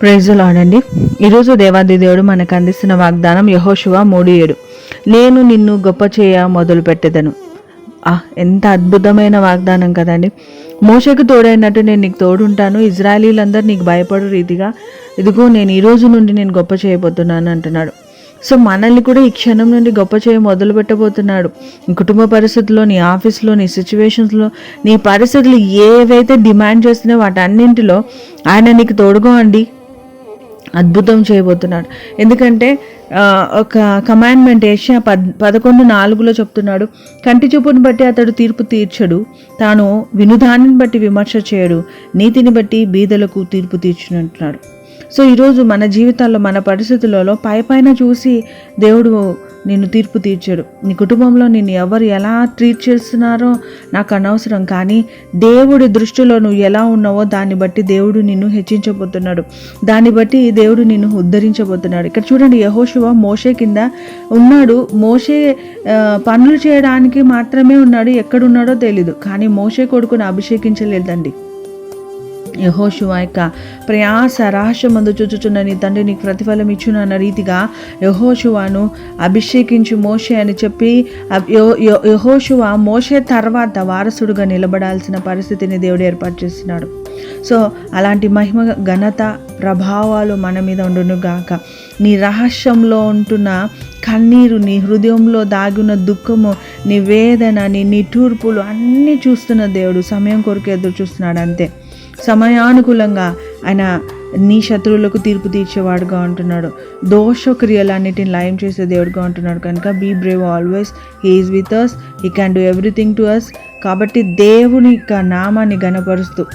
Praise the lord అండి. ఈరోజు దేవాది దేవుడు మనకు అందిస్తున్న వాగ్దానం యెహోషువ 3:7. నేను నిన్ను గొప్ప చేయ మొదలు పెట్టెదను. ఎంత అద్భుతమైన వాగ్దానం కదండి. మోషేకు తోడైనట్టు నేను నీకు తోడుంటాను, ఇజ్రాయేలీలందరూ నీకు భయపడు రీతిగా ఇదిగో నేను ఈ రోజు నుండి నేను గొప్ప చేయబోతున్నాను అంటున్నాడు. సో మనల్ని కూడా ఈ క్షణం నుండి గొప్ప చేయ మొదలు పెట్టబోతున్నాడు. నీ కుటుంబ పరిస్థితుల్లో, నీ ఆఫీస్లో, నీ సిచ్యువేషన్స్లో, నీ పరిస్థితులు ఏవైతే డిమాండ్ చేస్తున్నాయో వాటన్నింటిలో ఆయన నీకు తోడుగా అండి అద్భుతం చేయబోతున్నాడు. ఎందుకంటే ఒక కమాండ్మెంట్ ఏషియా 11:4 చెప్తున్నాడు, కంటి చూపుని బట్టి అతడు తీర్పు తీర్చడు, తాను వినుదానిని బట్టి విమర్శ చేయడు, నీతిని బట్టి బీదలకు తీర్పు తీర్చును అంటున్నాడు. సో ఈరోజు మన జీవితాల్లో మన పరిస్థితులలో పైన చూసి దేవుడు నిన్ను తీర్పు తీర్చాడు. నీ కుటుంబంలో నిన్ను ఎవరు ఎలా ట్రీట్ చేస్తున్నారో నాకు అనవసరం, కానీ దేవుడి దృష్టిలో నువ్వు ఎలా ఉన్నావో దాన్ని బట్టి దేవుడు నిన్ను హెచ్చించబోతున్నాడు, దాన్ని బట్టి దేవుడు నిన్ను ఉద్ధరించబోతున్నాడు. ఇక్కడ చూడండి, యెహోషువ మోషే కింద ఉన్నాడు. మోషే పనులు చేయడానికి మాత్రమే ఉన్నాడు, ఎక్కడున్నాడో తెలీదు, కానీ మోషే కొడుకును అభిషేకించలేదండి. యెహోషువ యొక్క ప్రయాస రహస్యమందు చూచుచున్న నీ తండ్రి నీకు ప్రతిఫలం ఇచ్చును అన్న రీతిగా యెహోషువను అభిషేకించు మోషే అని చెప్పి యెహోషువ మోషే తర్వాత వారసుడుగా నిలబడాల్సిన పరిస్థితిని దేవుడు ఏర్పాటు చేస్తున్నాడు. సో అలాంటి మహిమ, ఘనత, ప్రభావాలు మన మీద ఉండును గాక. నీ రహస్యంలో ఉంటున్న కన్నీరు, నీ హృదయంలో దాగున్న దుఃఖము, నీ వేదన, నీ నిట్టూర్పులు అన్నీ చూస్తున్న దేవుడు సమయం కొరకు ఎదురు చూస్తున్నాడు. అంతే, సమయానుకూలంగా ఆయన నీ శత్రువులకు తీర్పు తీర్చేవాడుగా ఉంటున్నాడు. దోషక్రియలన్నిటిని లయం చేసే దేవుడుగా ఉంటున్నాడు. కనుక be brave always, he is with us, he can do everything to us. కాబట్టి దేవుని యొక్క నామాన్ని ఘనపరుస్తూ,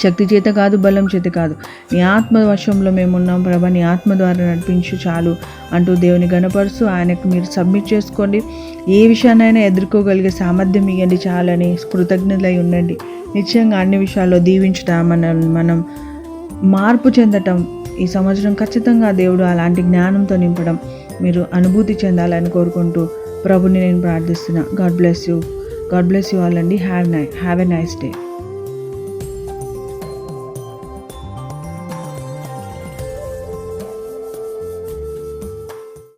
శక్తి చేత కాదు, బలం చేత కాదు, నీ ఆత్మ వశంలో మేమున్నాం ప్రభా, నీ ఆత్మ ద్వారా నడిపించు చాలు అంటూ దేవుని గణపరుస్తూ ఆయనకు మీరు సబ్మిట్ చేసుకోండి. ఏ విషయాన్నైనా ఎదుర్కోగలిగే సామర్థ్యం ఇవ్వండి చాలని కృతజ్ఞతలై ఉండండి. నిశ్చయంగా అన్ని విషయాల్లో దీవించటం, మనం మార్పు చెందటం ఈ సంవత్సరం ఖచ్చితంగా దేవుడు అలాంటి జ్ఞానంతో నింపడం మీరు అనుభూతి చెందాలని కోరుకుంటూ ప్రభుని నేను ప్రార్థిస్తున్నా. గాడ్ బ్లెస్ యూ ఆల్ అండి. Have a nice day.